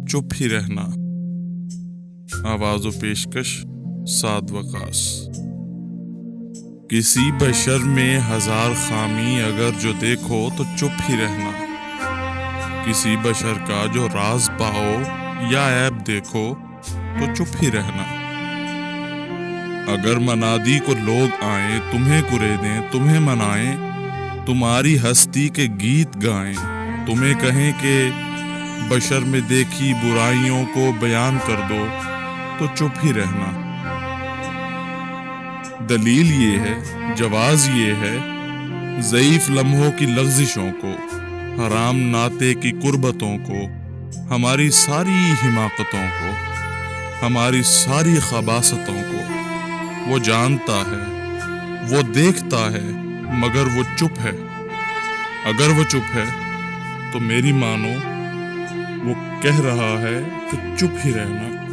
چپ ہی رہنا۔ آواز و پیشکش سعد وقاص۔ کسی بشر میں ہزار خامی اگر جو دیکھو تو چپ ہی رہنا۔ کسی بشر کا جو راز پاؤ یا عیب دیکھو تو چپ ہی رہنا۔ اگر منادی کو لوگ آئیں تمہیں کریدیں تمہیں منائیں، تمہاری ہستی کے گیت گائیں، تمہیں کہیں کہ بشر میں دیکھی برائیوں کو بیان کر دو تو چپ ہی رہنا۔ دلیل یہ ہے، جواز یہ ہے، ضعیف لمحوں کی لغزشوں کو، حرام ناطے کی قربتوں کو، ہماری ساری حماقتوں کو، ہماری ساری خباثتوں کو وہ جانتا ہے، وہ دیکھتا ہے، مگر وہ چپ ہے۔ اگر وہ چپ ہے تو میری مانو وہ کہہ رہا ہے کہ چپ ہی رہنا۔